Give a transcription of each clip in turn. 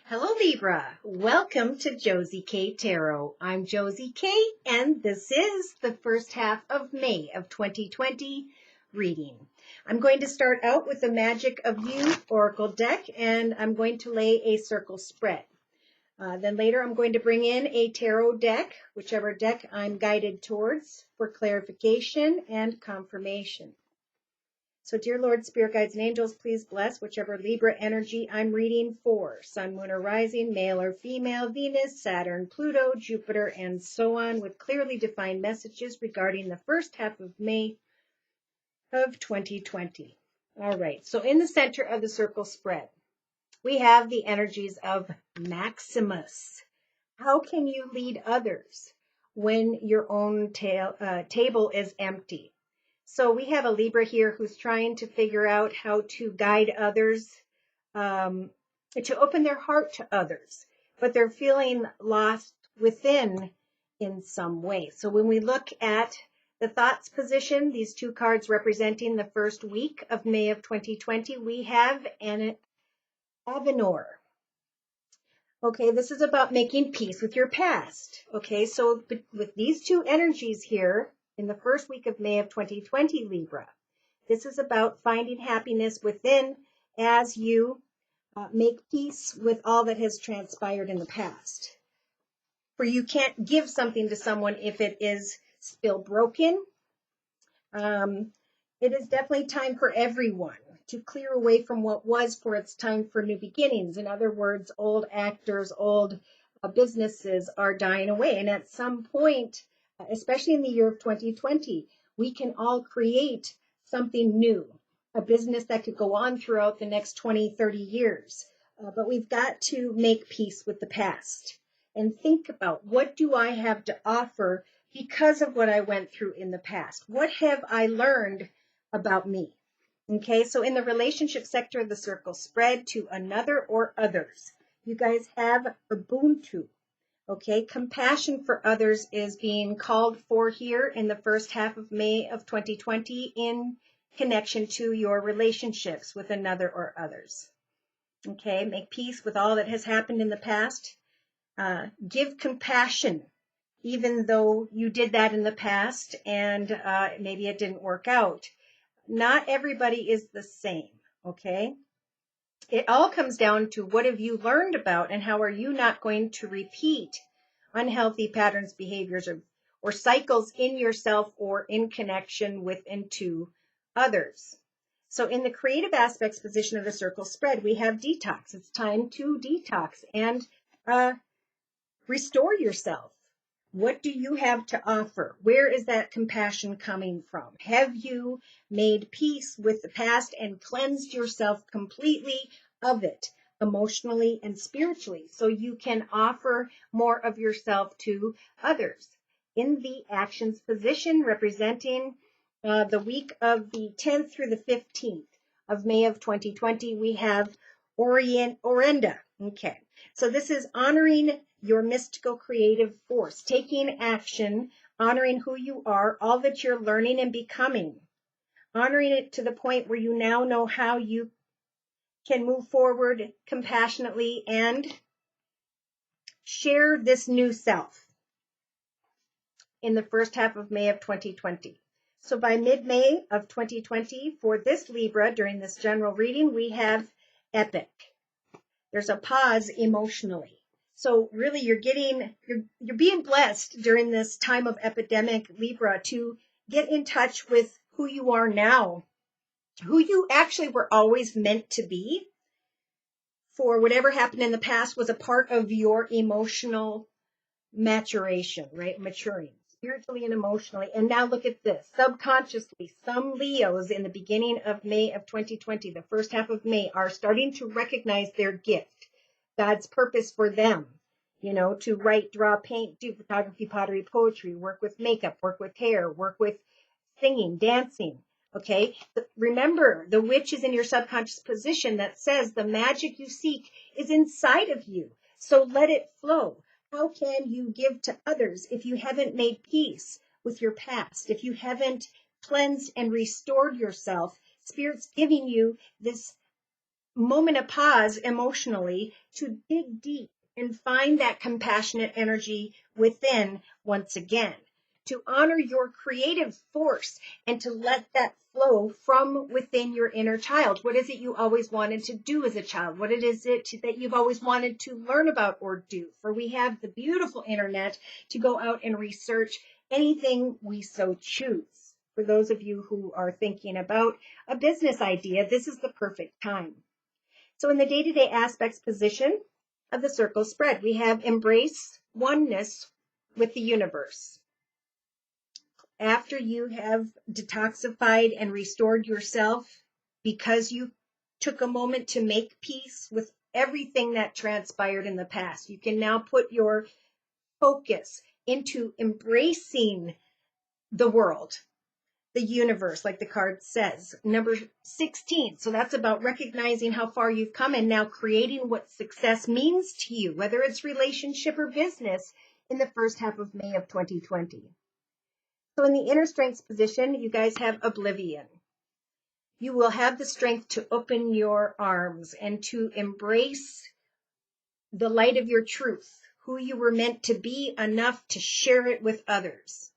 Hello Libra, welcome to Josie K Tarot. I'm Josie K and this is the first half of May of 2020 reading. I'm going to start out with the Magic of You Oracle deck and I'm going to lay a circle spread. Then later I'm going to bring in a tarot deck, whichever deck I'm guided towards, for clarification and confirmation. So, dear Lord, Spirit Guides and Angels, please bless whichever Libra energy I'm reading for. Sun, Moon, or Rising, male or female, Venus, Saturn, Pluto, Jupiter, and so on, with clearly defined messages regarding the first half of May of 2020. All right, so in the center of the circle spread, we have the energies of Maximus. How can you lead others when your own table is empty? So we have a Libra here who's trying to figure out how to guide others, to open their heart to others, but they're feeling lost within in some way. So when we look at the thoughts position, these two cards representing the first week of May of 2020, we have an Avenor. Okay, this is about making peace with your past. Okay, so with these two energies here, in the first week of May of 2020, Libra, this is about finding happiness within as you make peace with all that has transpired in the past. For you can't give something to someone if it is still broken. It is definitely time for everyone to clear away from what was, for it's time for new beginnings. In other words, old actors, old businesses are dying away. And at some point, especially in the year of 2020, we can all create something new, a business that could go on throughout the next 20, 30 years. But we've got to make peace with the past and think about, what do I have to offer because of what I went through in the past? What have I learned about me? Okay, so in the relationship sector of the circle spread, to another or others, you guys have Ubuntu. Okay, compassion for others is being called for here in the first half of May of 2020 in connection to your relationships with another or others. Okay, make peace with all that has happened in the past. Give compassion, even though you did that in the past and maybe it didn't work out. Not everybody is the same, okay? It all comes down to, what have you learned about and how are you not going to repeat unhealthy patterns, behaviors, or cycles in yourself or in connection with and to others. So in the creative aspects position of the circle spread, we have detox. It's time to detox and restore yourself. What do you have to offer? Where is that compassion coming from? Have you made peace with the past and cleansed yourself completely of it, emotionally and spiritually, so you can offer more of yourself to others? In the actions position, representing the week of the 10th through the 15th of May of 2020, we have Orenda. Okay, so this is honoring your mystical creative force, taking action, honoring who you are, all that you're learning and becoming, honoring it to the point where you now know how you can move forward compassionately and share this new self in the first half of May of 2020. So by mid-May of 2020, for this Libra, during this general reading, we have epic. There's a pause emotionally. So really you're being blessed during this time of epidemic, Libra, to get in touch with who you are now, who you actually were always meant to be. For whatever happened in the past was a part of your emotional maturation, right? Maturing spiritually and emotionally. And now look at this. Subconsciously, some Leos in the beginning of May of 2020, the first half of May, are starting to recognize their gift, God's purpose for them, to write, draw, paint, do photography, pottery, poetry, work with makeup, work with hair, work with singing, dancing. Okay, remember, the witch is in your subconscious position that says the magic you seek is inside of you. So let it flow. How can you give to others if you haven't made peace with your past, if you haven't cleansed and restored yourself? Spirit's giving you this moment of pause emotionally to dig deep and find that compassionate energy within once again, to honor your creative force and to let that flow from within your inner child. What is it you always wanted to do as a child? What is it that you've always wanted to learn about or do? For we have the beautiful internet to go out and research anything we so choose. For those of you who are thinking about a business idea, this is the perfect time. So in the day-to-day aspects position of the circle spread, we have embrace oneness with the universe. After you have detoxified and restored yourself, because you took a moment to make peace with everything that transpired in the past, you can now put your focus into embracing the world, the universe, like the card says. Number 16. So that's about recognizing how far you've come and now creating what success means to you, whether it's relationship or business, in the first half of May of 2020. So in the inner strengths position, you guys have oblivion. You will have the strength to open your arms and to embrace the light of your truth, who you were meant to be, enough to share it with others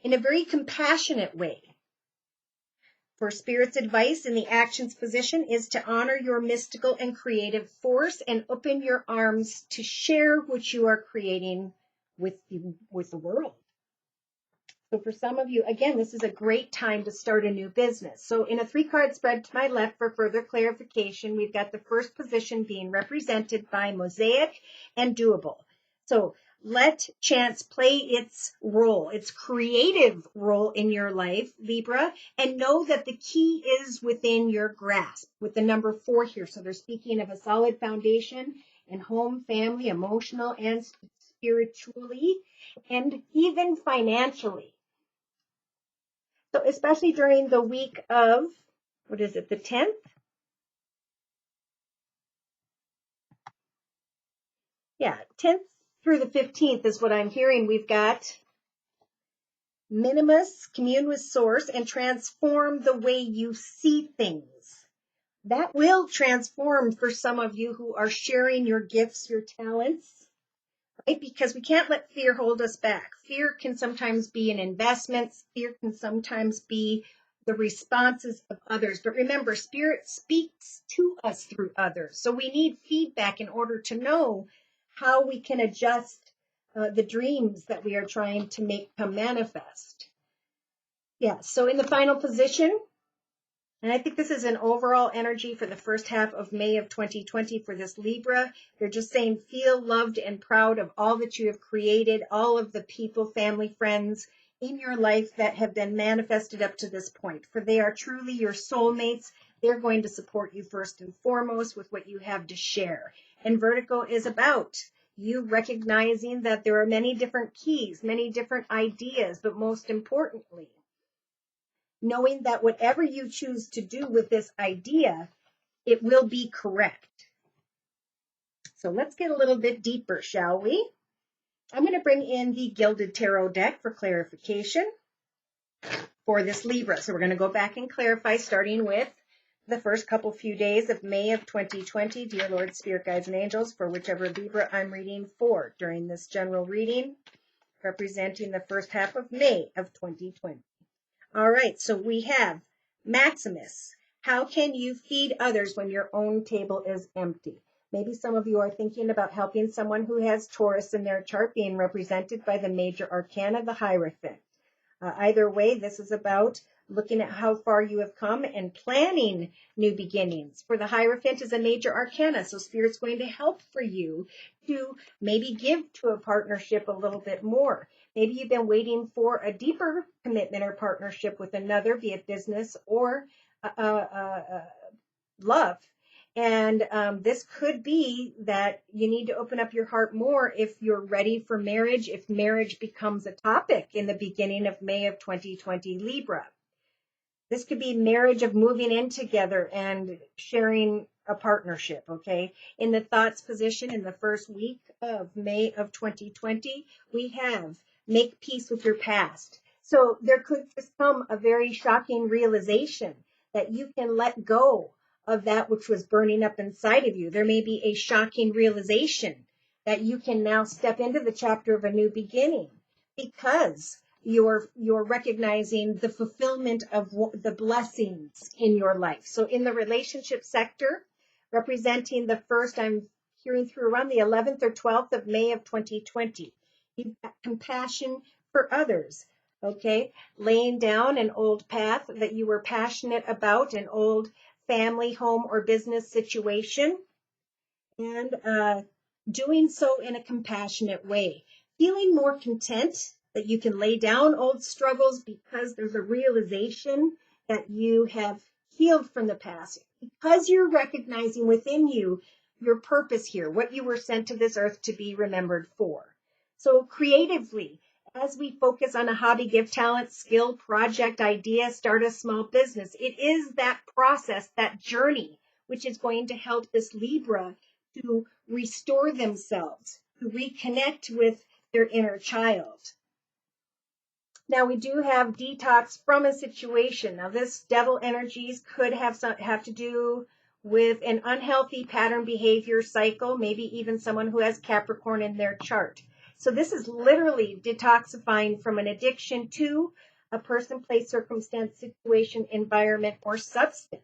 in a very compassionate way. For Spirit's advice in the actions position is to honor your mystical and creative force and open your arms to share what you are creating with the world. So for some of you, again, this is a great time to start a new business. So in a 3-card spread to my left for further clarification, we've got the first position being represented by Mosaic and Doable. So let chance play its role, its creative role in your life, Libra, and know that the key is within your grasp with the number 4 here. So they're speaking of a solid foundation in home, family, emotional, and spiritually, and even financially. So especially during the week of, the 10th? Yeah, 10th through the 15th is what I'm hearing. We've got minimus, commune with source, and transform the way you see things. That will transform for some of you who are sharing your gifts, your talents, right? Because we can't let fear hold us back. Fear can sometimes be in investments. Fear can sometimes be the responses of others. But remember, Spirit speaks to us through others. So we need feedback in order to know how we can adjust the dreams that we are trying to make come manifest. Yeah, so in the final position, and I think this is an overall energy for the first half of May of 2020 for this Libra. They're just saying, feel loved and proud of all that you have created, all of the people, family, friends in your life that have been manifested up to this point. For they are truly your soulmates. They're going to support you first and foremost with what you have to share. And Vertigo is about you recognizing that there are many different keys, many different ideas, but most importantly, knowing that whatever you choose to do with this idea, it will be correct. So let's get a little bit deeper, shall we? I'm going to bring in the Gilded Tarot deck for clarification for this Libra. So we're going to go back and clarify, starting with the first few days of May of 2020. Dear Lord, Spirit, Guides, and Angels, for whichever Libra I'm reading for during this general reading, representing the first half of May of 2020. All right, so we have Maximus. How can you feed others when your own table is empty? Maybe some of you are thinking about helping someone who has Taurus in their chart, being represented by the major arcana, the Hierophant. Either way, this is about looking at how far you have come and planning new beginnings. For the Hierophant is a major arcana, so Spirit's going to help for you to maybe give to a partnership a little bit more. Maybe you've been waiting for a deeper commitment or partnership with another, be it business or love. And this could be that you need to open up your heart more if you're ready for marriage, if marriage becomes a topic in the beginning of May of 2020 Libra. This could be marriage of moving in together and sharing a partnership, okay? In the thoughts position in the first week of May of 2020, we have make peace with your past. So there could just come a very shocking realization that you can let go of that which was burning up inside of you. There may be a shocking realization that you can now step into the chapter of a new beginning because you're recognizing the fulfillment of the blessings in your life. So in the relationship sector, representing the first, I'm hearing through around the 11th or 12th of May of 2020. You've got compassion for others, okay? Laying down an old path that you were passionate about, an old family, home, or business situation, and doing so in a compassionate way. Feeling more content that you can lay down old struggles because there's a realization that you have healed from the past, because you're recognizing within you your purpose here, what you were sent to this earth to be remembered for. So creatively, as we focus on a hobby, gift, talent, skill, project, idea, start a small business, it is that process, that journey, which is going to help this Libra to restore themselves, to reconnect with their inner child. Now we do have detox from a situation. Now this devil energies could have to do with an unhealthy pattern behavior cycle, maybe even someone who has Capricorn in their chart. So this is literally detoxifying from an addiction to a person, place, circumstance, situation, environment, or substance.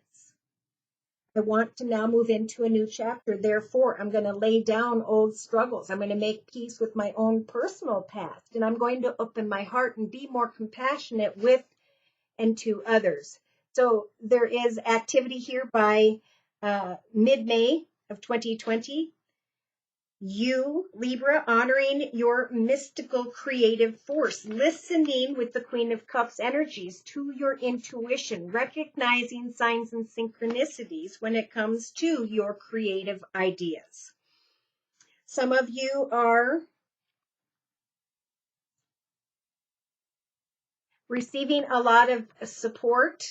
I want to now move into a new chapter. Therefore, I'm going to lay down old struggles. I'm going to make peace with my own personal past. And I'm going to open my heart and be more compassionate with and to others. So there is activity here by mid-May of 2020. You, Libra, honoring your mystical creative force, listening with the Queen of Cups energies to your intuition, recognizing signs and synchronicities when it comes to your creative ideas. Some of you are receiving a lot of support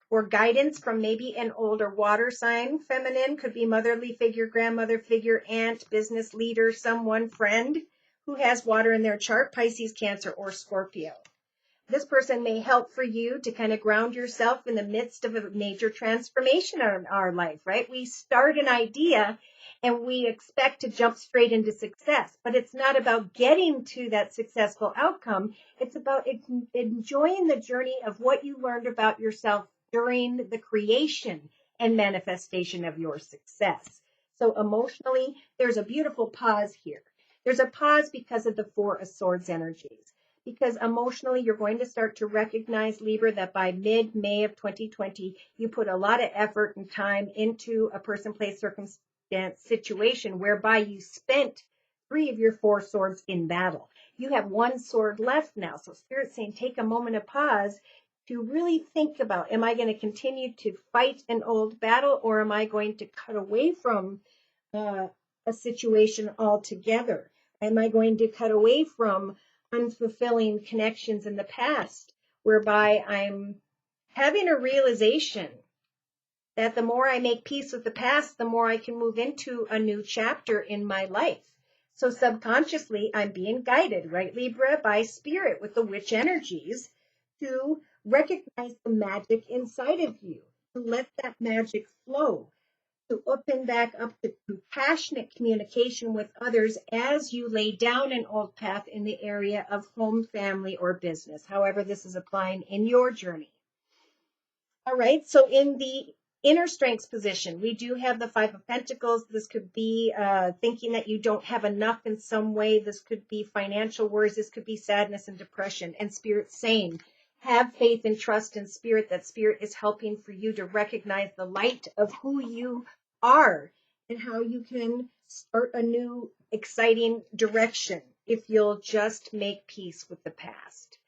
or guidance from maybe an older water sign. Feminine could be motherly figure, grandmother figure, aunt, business leader, someone, friend who has water in their chart, Pisces, Cancer, or Scorpio. This person may help for you to kind of ground yourself in the midst of a major transformation in our life, right? We start an idea and we expect to jump straight into success, but it's not about getting to that successful outcome. It's about enjoying the journey of what you learned about yourself during the creation and manifestation of your success. So emotionally, there's a beautiful pause here. There's a pause because of the Four of Swords energies. Because emotionally, you're going to start to recognize, Libra, that by mid-May of 2020, you put a lot of effort and time into a person, place, circumstance, situation whereby you spent 3 of your 4 swords in battle. You have 1 sword left now. So Spirit's saying, take a moment of pause to really think about, am I going to continue to fight an old battle, or am I going to cut away from a situation altogether? Am I going to cut away from unfulfilling connections in the past, whereby I'm having a realization that the more I make peace with the past, the more I can move into a new chapter in my life. So subconsciously, I'm being guided, right, Libra, by Spirit with the witch energies to recognize the magic inside of you, to let that magic flow, to open back up to compassionate communication with others as you lay down an old path in the area of home, family, or business. However, this is applying in your journey. All right, so in the inner strengths position, we do have the 5 of Pentacles. This could be thinking that you don't have enough in some way. This could be financial worries. This could be sadness and depression. And Spirit saying, have faith and trust in Spirit, that Spirit is helping for you to recognize the light of who you are and how you can start a new exciting direction if you'll just make peace with the past.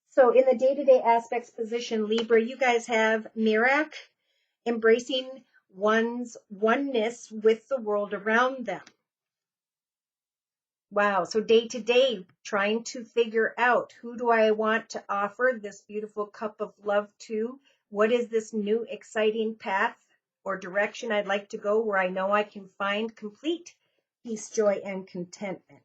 So in the day-to-day aspects position, Libra, you guys have Mirac, embracing one's oneness with the world around them. Wow, so day to day, trying to figure out, who do I want to offer this beautiful cup of love to? What is this new exciting path or direction I'd like to go where I know I can find complete peace, joy, and contentment?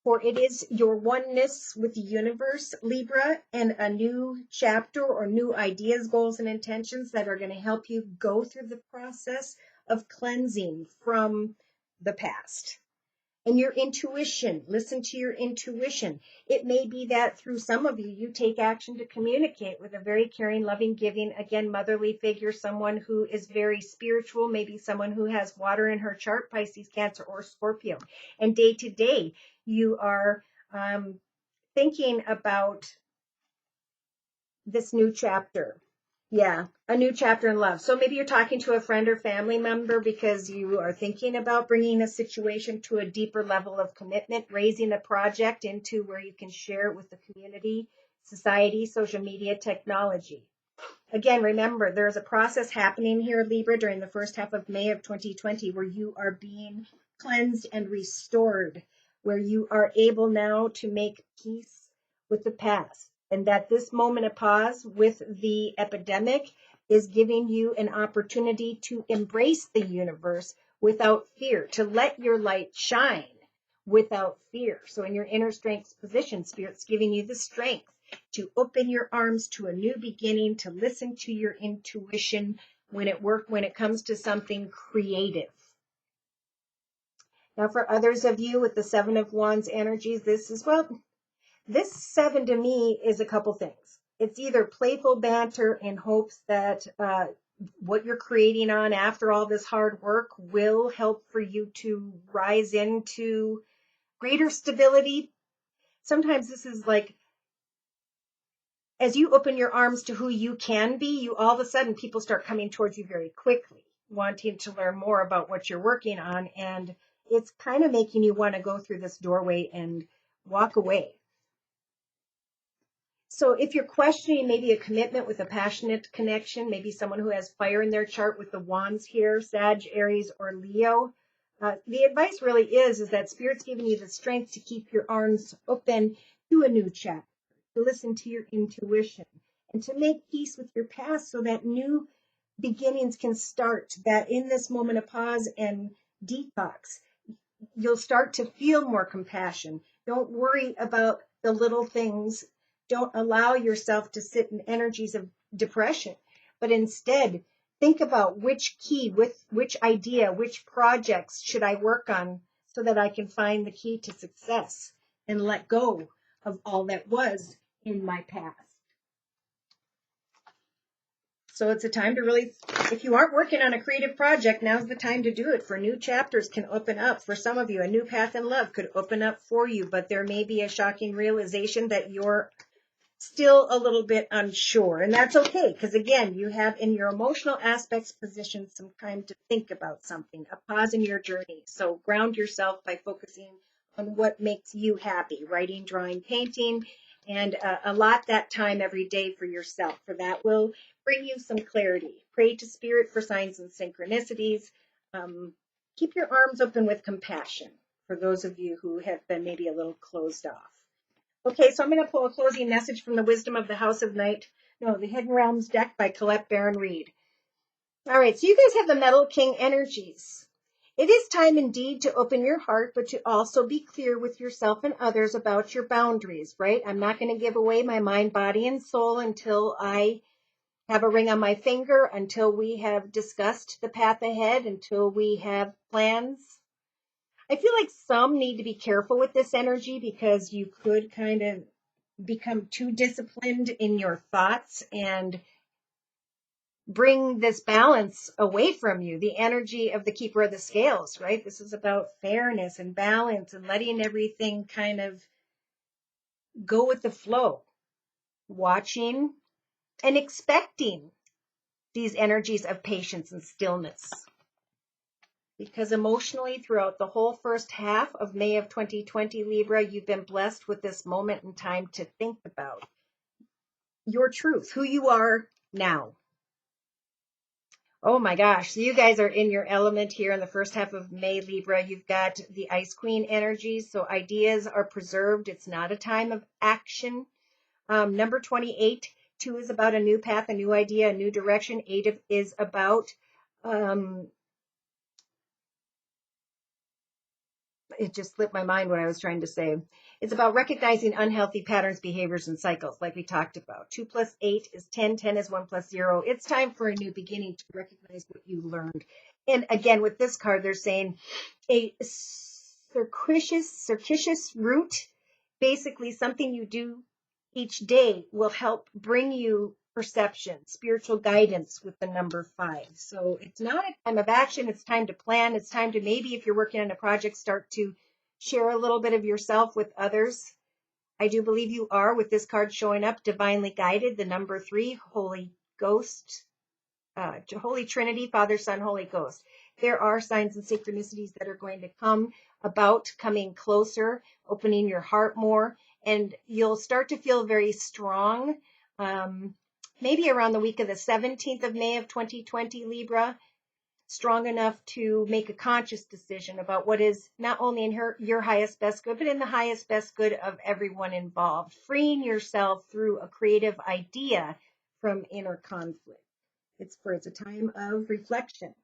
For it is your oneness with the universe, Libra, and a new chapter or new ideas, goals, and intentions that are going to help you go through the process of cleansing from the past. And your intuition, listen to your intuition. It may be that through some of you, you take action to communicate with a very caring, loving, giving, again, motherly figure, someone who is very spiritual, maybe someone who has water in her chart, Pisces, Cancer, or Scorpio. And day to day, you are thinking about this new chapter. Yeah, a new chapter in love. So maybe you're talking to a friend or family member because you are thinking about bringing a situation to a deeper level of commitment, raising a project into where you can share it with the community, society, social media, technology. Again, remember, there's a process happening here, Libra, during the first half of May of 2020, where you are being cleansed and restored, where you are able now to make peace with the past. And that this moment of pause with the epidemic is giving you an opportunity to embrace the universe without fear, to let your light shine without fear. So in your inner strength position, Spirit's giving you the strength to open your arms to a new beginning, to listen to your intuition when it comes to something creative. Now, for others of you with the Seven of Wands energies, this 7 to me is a couple things. It's either playful banter in hopes that what you're creating on after all this hard work will help for you to rise into greater stability. Sometimes this is like, as you open your arms to who you can be, you all of a sudden people start coming towards you very quickly, wanting to learn more about what you're working on. And it's kind of making you want to go through this doorway and walk away. So if you're questioning maybe a commitment with a passionate connection, maybe someone who has fire in their chart with the wands here, Sag, Aries, or Leo, the advice really is that Spirit's giving you the strength to keep your arms open to a new chapter, to listen to your intuition, and to make peace with your past so that new beginnings can start, that in this moment of pause and detox, you'll start to feel more compassion. Don't worry about the little things. Don't allow yourself to sit in energies of depression, but instead think about which key, which idea, which projects should I work on so that I can find the key to success and let go of all that was in my past. So it's a time to really, if you aren't working on a creative project, now's the time to do it. For new chapters can open up. For some of you, a new path in love could open up for you, but there may be a shocking realization that you're still a little bit unsure. And that's okay, because again, you have in your emotional aspects position some time to think about something, a pause in your journey. So ground yourself by focusing on what makes you happy, writing, drawing, painting, and allot that time every day for yourself. For that will bring you some clarity. Pray to Spirit for signs and synchronicities. Keep your arms open with compassion for those of you who have been maybe a little closed off. Okay, so I'm going to pull a closing message from the Wisdom of the House of Night. No, the Hidden Realms deck by Colette Baron Reed. All right, so you guys have the Metal King energies. It is time indeed to open your heart, but to also be clear with yourself and others about your boundaries, right? I'm not going to give away my mind, body, and soul until I have a ring on my finger, until we have discussed the path ahead, until we have plans. I feel like some need to be careful with this energy because you could kind of become too disciplined in your thoughts and bring this balance away from you, the energy of the keeper of the scales, right? This is about fairness and balance and letting everything kind of go with the flow, watching and expecting these energies of patience and stillness. Because emotionally, throughout the whole first half of May of 2020, Libra, you've been blessed with this moment in time to think about your truth, who you are now. Oh my gosh, so you guys are in your element here in the first half of May, Libra. You've got the Ice Queen energies, so ideas are preserved. It's not a time of action. Number 28, 2 is about a new path, a new idea, a new direction. 8 is about it just slipped my mind what I was trying to say. It's about recognizing unhealthy patterns, behaviors, and cycles, like we talked about. 2 plus 8 is 10. 10 is 1 plus 0. It's time for a new beginning to recognize what you learned. And again, with this card, they're saying a circuitous route, basically something you do each day, will help bring you perception, spiritual guidance with the number 5. So it's not a time of action. It's time to plan. It's time to, maybe if you're working on a project, start to share a little bit of yourself with others. I do believe you are, with this card showing up, divinely guided. The number 3, Holy Ghost, Holy Trinity, Father, Son, Holy Ghost. There are signs and synchronicities that are going to come about, coming closer, opening your heart more, and you'll start to feel very strong. Maybe around the week of the 17th of May of 2020, Libra, strong enough to make a conscious decision about what is not only in your highest best good, but in the highest best good of everyone involved, freeing yourself through a creative idea from inner conflict. It's a time of reflection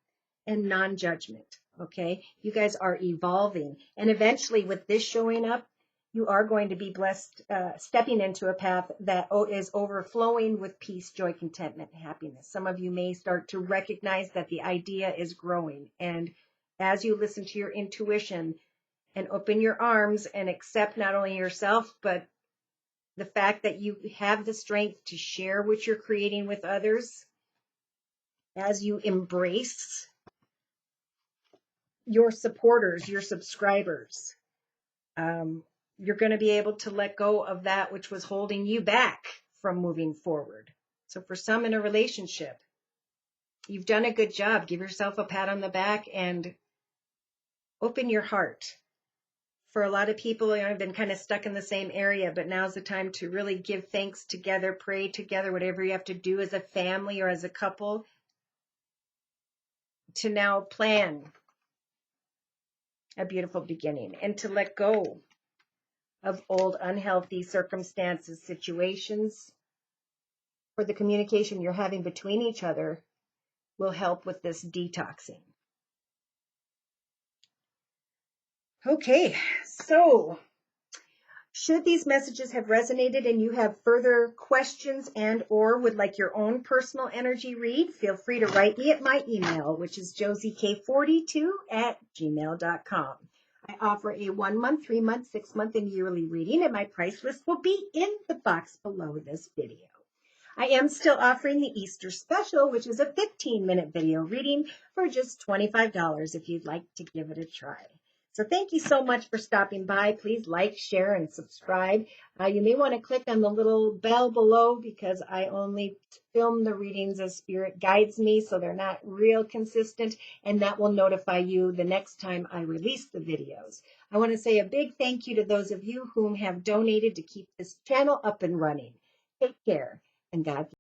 and non-judgment, okay? You guys are evolving. And eventually, with this showing up, you are going to be blessed, stepping into a path that is overflowing with peace, joy, contentment, and happiness. Some of you may start to recognize that the idea is growing. And as you listen to your intuition and open your arms and accept not only yourself, but the fact that you have the strength to share what you're creating with others, as you embrace your supporters, your subscribers, you're going to be able to let go of that which was holding you back from moving forward. So for some in a relationship, you've done a good job. Give yourself a pat on the back and open your heart. For a lot of people, I've been kind of stuck in the same area, but now's the time to really give thanks together, pray together, whatever you have to do as a family or as a couple, to now plan a beautiful beginning and to let go of old unhealthy circumstances, situations, or the communication you're having between each other will help with this detoxing. Okay, so should these messages have resonated and you have further questions and or would like your own personal energy read, feel free to write me at my email, which is josiek42@gmail.com. I offer a 1 month, 3 month, 6 month, and yearly reading, and my price list will be in the box below this video. I am still offering the Easter special, which is a 15-minute video reading for just $25 if you'd like to give it a try. So thank you so much for stopping by. Please like, share, and subscribe. You may want to click on the little bell below because I only film the readings as Spirit guides me, so they're not real consistent, and that will notify you the next time I release the videos. I want to say a big thank you to those of you whom have donated to keep this channel up and running. Take care, and God bless.